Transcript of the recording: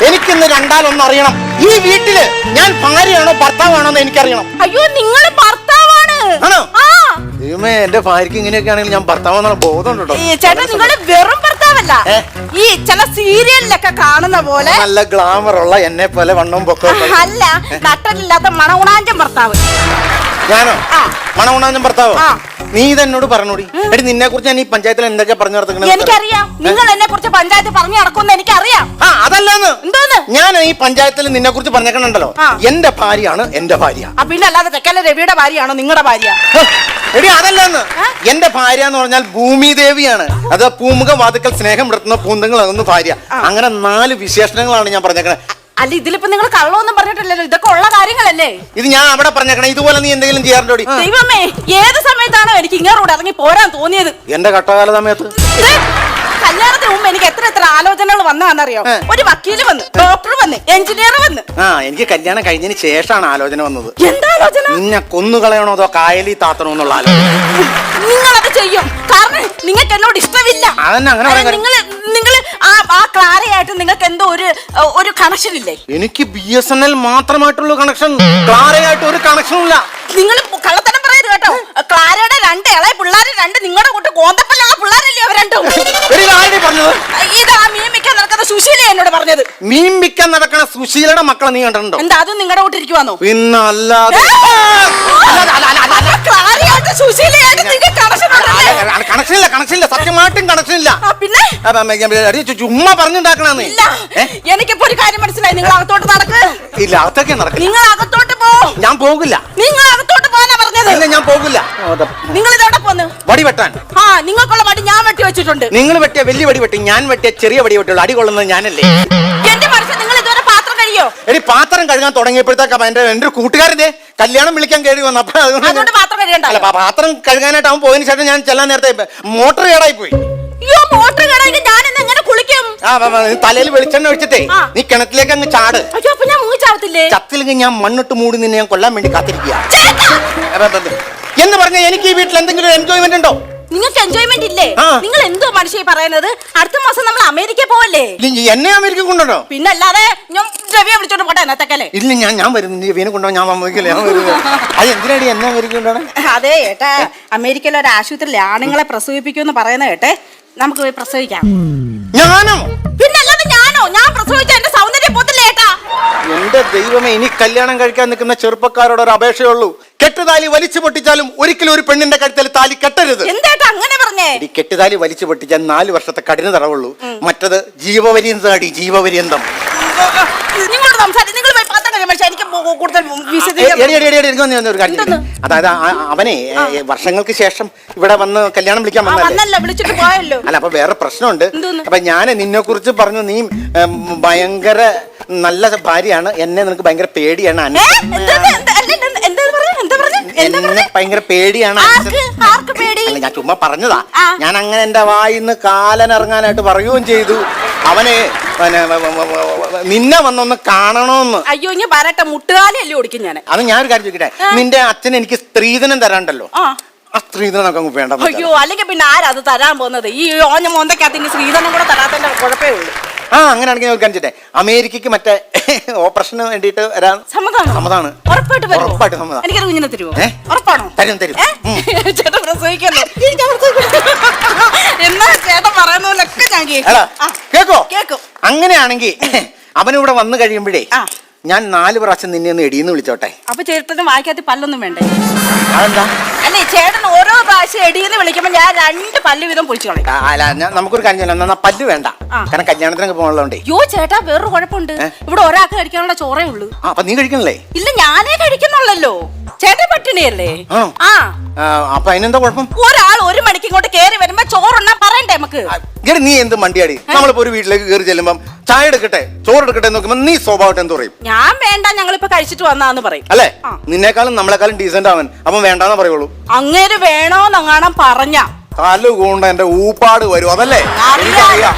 എനിക്കിന്ന് രണ്ടാലൊന്നും അറിയണം. ഈ വീട്ടില് ഞാൻ ഭാര്യയാണോ ഭർത്താവാണോ എന്ന് എനിക്കറിയണം. അയ്യോ, നിങ്ങൾ ഭർത്താവാണ്. ആണോ? ദൈവമേ, എന്റെ ഭാര്യക്ക് ഇങ്ങനെയൊക്കെ ആണെങ്കിൽ ഞാൻ ഭർത്താവെന്നുള്ള ബോധം കേട്ടോ. ചേട്ടാ, നിങ്ങള് വെറും ഭർത്താവല്ല, ഈ ചില സീരിയലിലൊക്കെ കാണുന്ന പോലെ നല്ല ഗ്ലാമർ ഉള്ള എന്നെ പോലെ വണ്ണവും പൊക്കവും അല്ല, നട്ടലില്ലാത്ത മണഗുണാഞ്ചൻ ഭർത്താവ്. ഞാനോ മണഗുണാഞ്ചൻ ഭർത്താവോ? നീ ഇതെന്നോട് പറഞ്ഞോടി. എടി, നിന്നെ കുറിച്ച് ഞാൻ ഈ പഞ്ചായത്തിൽ എന്തൊക്കെ പറഞ്ഞു നടത്തുന്നത് എനിക്കറിയാം. നിങ്ങൾ എന്നെ കുറിച്ച് പഞ്ചായത്ത് പറഞ്ഞു നടക്കുമെന്ന് എനിക്കറിയാം. അതല്ലാന്ന് എന്തോന്ന്? ഞാൻ ഈ പഞ്ചായത്തിൽ നിന്നെ കുറിച്ച് പറഞ്ഞേക്കണുണ്ടല്ലോ, എന്റെ ഭാര്യയാണ് എന്റെ ഭാര്യ. പിന്നെ അല്ലാതെ തെക്കലെ രവിയുടെ ഭാര്യയാണോ നിങ്ങളുടെ ഭാര്യ? എടി, അതല്ലെന്ന്. എന്റെ ഭാര്യ എന്ന് പറഞ്ഞാൽ ഭൂമിദേവിയാണ്. അത് പൂമുഖ വാതുക്കൽ സ്നേഹം വിടത്തുന്ന പൂന്തങ്ങളാകുന്ന ഭാര്യ. അങ്ങനെ 4 വിശേഷണങ്ങളാണ് ഞാൻ പറഞ്ഞേക്കണത്. അല്ല, ഇതിലിപ്പോ നിങ്ങൾ കള്ളമൊന്നും പറഞ്ഞിട്ടില്ലല്ലോ, ഇതൊക്കെ ഉള്ള കാര്യങ്ങളല്ലേ? ഇത് ഞാൻ അവിടെ പറഞ്ഞേക്കണേ. ഇതുപോലെ നീ എന്തെങ്കിലും ചെയ്യാറുണ്ടോ? ദൈവമേ, ഏത് സമയത്താണോ എനിക്ക് ഇങ്ങോട്ട് ഇറങ്ങി പോരാൻ തോന്നിയത്? എന്റെ കട്ടകാല സമയത്ത്. കല്യാണത്തിന് മുമ്പ് എനിക്ക് എത്ര ആലോചനകൾ വന്നറിയോ? ഒരു വക്കീല് വന്ന്, ഡോക്ടർ വന്ന്, എഞ്ചിനീയർ വന്ന്. എനിക്ക് കല്യാണം കഴിഞ്ഞതിന് ശേഷമാണ് ആലോചന വന്നത്. എന്താ ആലോചന? നിന്നെ കൊന്നുകളയണോ അതോ കായലി താത്തണോ എന്നുള്ള ആലോചന. നിങ്ങളത് ചെയ്യും, കാരണം നിങ്ങൾക്ക് എന്നോട് ഇഷ്ടമില്ല. നിങ്ങൾ ആ ക്ലാരയായിട്ട് നിങ്ങൾക്ക് എന്തോ ഒരു കണക്ഷൻ ഇല്ലേ? എനിക്ക് BSNL മാത്രമായിട്ടുള്ള കണക്ഷൻ, ക്ലാരയായിട്ട് ഒരു കണക്ഷനും ഇല്ല. നിങ്ങൾ കള്ളത്തരം പറയരുത് കേട്ടോ. ക്ലാരയുടെ 2 ഇളയ പിള്ളേർ, 2 നിങ്ങളുടെ കൂട്ട് കോന്തപ്പല്ലുള്ള പിള്ളേരല്ലേ അവർ രണ്ടും? ഇതാ മീൻ വിൽക്കാൻ നടക്കുന്ന സുശീല എന്നോട് പറഞ്ഞത്. മീൻ വിൽക്കാൻ നടക്കുന്ന സുശീലയുടെ മക്കളെ നീ കണ്ടിട്ടുണ്ടോ? എന്താ അതും നിങ്ങളുടെ കൂട്ട് ഇരിക്കുവാന്നോ? പിന്നല്ലാതെ. കണക്ഷനില്ല, സത്യമായിട്ടും കണക്ഷനില്ല. പിന്നെ ചുമ്മാ പറഞ്ഞുണ്ടാക്കണേ. എനിക്കിപ്പോ ഒരു കാര്യം മനസ്സിലായി. നിങ്ങൾ അകത്തോട്ട് നടക്ക്. ഇല്ല, അകത്തൊക്കെ നടക്കില്ല. നിങ്ങൾ അകത്തോട്ട് പോ. ഞാൻ പോകില്ല. നിങ്ങൾ അകത്തോട്ട് പോകാനാ പറഞ്ഞത്. ഇല്ല, ഞാൻ പോകില്ല. നിങ്ങൾ ഇതോടെ പോന്ന് വടി വെട്ടാൻ. നിങ്ങൾക്കുള്ള വടി ഞാൻ വെട്ടി വെച്ചിട്ടുണ്ട്. നിങ്ങൾ വെട്ടിയ വലിയ വടി വെട്ടി, ഞാൻ വെട്ടിയ ചെറിയ വടി വെട്ടുള്ളൂ. അടി കൊള്ളുന്നത് ഞാനല്ലേ? എന്റെ മനസ്സിൽ നിങ്ങൾ ഇതുവരെ പാത്രം കഴിയോ? എടി, പാത്രം കഴുകാൻ തുടങ്ങിയപ്പോഴത്തേക്ക് എന്റെ ഒരു കൂട്ടുകാരന്റെ കല്യാണം വിളിക്കാൻ കയറി വന്നു. അപ്പൊ അതുകൊണ്ട് പാത്രം കഴുകണ്ട. അല്ല, പാത്രം കഴുകാനായിട്ട് അവൻ പോയതിനു ശേഷം ഞാൻ ചെല്ലാൻ നേരത്തെ മോട്ടർ കേടായി പോയി. മോട്ടർ കേടായി ഞാൻ എങ്ങനെ കുളിക്കും? തലയിൽ വെളിച്ചെണ്ണ ഒഴിച്ചിട്ടേ നീ കിണറ്റിലേക്ക് അങ്ങ് ചാട്. അപ്പൊ ഞാൻ മുങ്ങിച്ചാവത്തില്ലേ? ചത്തില്ലെങ്കിൽ ഞാൻ മണ്ണിട്ട് മൂടി നിന്നെ ഞാൻ കൊല്ലാൻ വേണ്ടി കാത്തിരിക്കുക എന്ന് പറഞ്ഞ എനിക്ക് ഈ വീട്ടിൽ എന്തെങ്കിലും എൻജോയ്മെന്റ് ഉണ്ടോ? നിങ്ങൾക്ക് എൻജോയ്മെന്റ് ഇല്ലേ? നിങ്ങൾ എന്തോ മനുഷ്യ പറയുന്നത്? അടുത്ത മാസം നമ്മൾ അമേരിക്ക പോവല്ലേ? എന്നെ അമേരിക്ക കൊണ്ടുണ്ടോ? പിന്നല്ലാതെ ഞാൻ രവിയെ വിളിച്ചോണ്ട് പോട്ടെ എന്നത്തേക്കല്ലേ? ഇല്ല, ഞാൻ വരുന്നു. രവിയെ കൊണ്ടോ ഞാൻ അമേരിക്കല്ലേ? ഞാൻ വരുന്നത്. അത് എന്തിനാടി എന്നെ അമേരിക്ക കൊണ്ടാണ്? അതെ ഏട്ടാ, അമേരിക്കയിലെ ഒരു ആശുപത്രിയിൽ ആണുങ്ങളെ പ്രസവിപ്പിക്കുമെന്ന് പറയുന്ന കേട്ടെ. നമുക്ക് പോയി പ്രസവിക്കാം. ഞാനോ? പിന്നല്ലാതെ ഞാനോ? ഞാൻ പ്രസവിച്ച എന്റെ സൗന്ദര്യം പോത്തില്ലേ ഏട്ടാ? എന്റെ ദൈവമേ, ഇനി കല്യാണം കഴിക്കാൻ നിൽക്കുന്ന ചെറുപ്പക്കാരോട് ഒരു അപേക്ഷയുള്ളൂ. കെട്ടുതാലി വലിച്ചു പൊട്ടിച്ചാലും ഒരിക്കലും ഒരു പെണ്ണിന്റെ കഴുത്തിൽ താലി കെട്ടരുത്. എന്തേട്ടാ അങ്ങനെ പറഞ്ഞേ? ഈ കെട്ടുതാലി വലിച്ചു പൊട്ടിച്ചാൽ 4 വർഷത്തെ കഠിന തടവുള്ളൂ. മറ്റത് ജീവപര്യന്തം. ജീവപര്യന്തം. അതായത് അവനെ വർഷങ്ങൾക്ക് ശേഷം ഇവിടെ വന്ന് കല്യാണം വിളിക്കാൻ വന്നല്ലോ. അല്ല, അപ്പൊ വേറെ പ്രശ്നമുണ്ട്. അപ്പൊ ഞാൻ നിന്നെ കുറിച്ച് പറഞ്ഞു, നീ ഭയങ്കര നല്ല ഭാര്യയാണ്, എന്നെ നിനക്ക് ഭയങ്കര പേടിയാണ്. എന്നെ ഭയങ്കര പേടിയാണ്. അല്ല, ഞാൻ ചുമ്മാ പറഞ്ഞതാ. ഞാൻ അങ്ങനെ എന്റെ വായിന്ന് കാലനിറങ്ങാനായിട്ട് പറയുകയും ചെയ്തു. അവനെ നിന്നെ വന്നൊന്ന് കാണണോന്ന്. അയ്യോ, ഞാൻ പറയട്ടെ, മുട്ടുകാലല്ലേ ഓടിക്കും ഞാൻ. അത് ഞാനൊരു കാര്യം ചോദിക്കട്ടെ, നിന്റെ അച്ഛൻ എനിക്ക് സ്ത്രീധനം തരാണ്ടല്ലോ, ആ സ്ത്രീധനമൊക്കെ അങ്ങ് വേണ്ട. അയ്യോ, അല്ലെങ്കിൽ പിന്നെ ആരാ അത് തരാൻ പോകുന്നത്? ഈ ഓഞ്ഞ മോന്തക്കകത്ത് സ്ത്രീധനം കൂടെ തരാത്തതിന്റെ കുഴപ്പമേ ഉള്ളൂ. അങ്ങനെയാണെങ്കിൽ ഞാൻ കാണിച്ചിട്ടെ, അമേരിക്കക്ക് മറ്റേ ഓപ്പറേഷന് വേണ്ടിട്ട് വരാൻ സമ്മതമാണ്. ഉറപ്പായിട്ട് സമ്മതം. എനിക്കത് കുഞ്ഞിനെ തരുമോ? ഉറപ്പാണോ? തരും. ചേട്ടൻ പ്രസവിക്കല്ലോ. എന്നാ ചേട്ടൻ പറയുന്ന പോലൊക്കെ ഞാൻ കേക്കോ. അങ്ങനെയാണെങ്കിൽ അവനിവിടെ വന്നു കഴിയുമ്പോഴേ ഞാൻ 4 പ്രാവശ്യം നിന്നെ ഒന്ന് എടിയെന്ന് വിളിച്ചോട്ടെ. അപ്പൊ ചേട്ടന് വായിക്കാത്ത പല്ലൊന്നും വേണ്ടേ? അതെന്താ? അല്ലേ, ചേട്ടൻ ഓരോ പ്രാവശ്യം എടിയെന്ന് വിളിക്കുമ്പോ ഞാൻ 2 പല്ല് വീതം പൊളിച്ചു കളയും. അല്ല, നമുക്കൊരു കാര്യം ചെയ്യാം. എന്നാ പല്ല് വേണ്ട, കാരണം കല്യാണത്തിനൊക്കെ പോകാനുള്ളതുകൊണ്ടേ. യോ ചേട്ടാ, വേറൊരു കുഴപ്പമുണ്ട്. ഇവിടെ ഒരാൾക്ക് കഴിക്കാനുള്ള ചോറേ ഉള്ളൂ. അപ്പൊ നീ കഴിക്കണല്ലേ? ഇല്ല, ഞാനേ കഴിക്കുന്നുള്ളല്ലോ. ചേട്ടൻ പട്ടിണിയല്ലേ? അപ്പൊ അതിനെന്താ കുഴപ്പം? ഒരാൾ 1 മണിക്ക് ഇങ്ങോട്ട് കേറി വരുമ്പോ ചോറുണ്ണാൻ പറയണ്ടേ നമുക്ക്? നീ എന്ത് മണ്ടിയാടി? നമ്മളിപ്പോ ഒരു വീട്ടിലേക്ക് കയറി ചെല്ലുമ്പം ചായ എടുക്കട്ടെ, ചോറ് എടുക്കട്ടെ നോക്കുമ്പോ നീ സ്വഭാവം എന്ത് പറയും? ഞാൻ വേണ്ട, ഞങ്ങളിപ്പോ കഴിച്ചിട്ട് വന്നാന്ന് പറയും. അല്ലേ? നിന്നെക്കാളും നമ്മളെക്കാളും ഡീസന്റ് അവൻ. അവൻ വേണ്ടാന്ന് പറയുള്ളൂ. അങ്ങേര് വേണോന്നങ്ങാണം പറഞ്ഞ തല്ലുകൊണ്ട് എന്റെ ഊപ്പാട് വരും. അതല്ലേ എനിക്കറിയാം.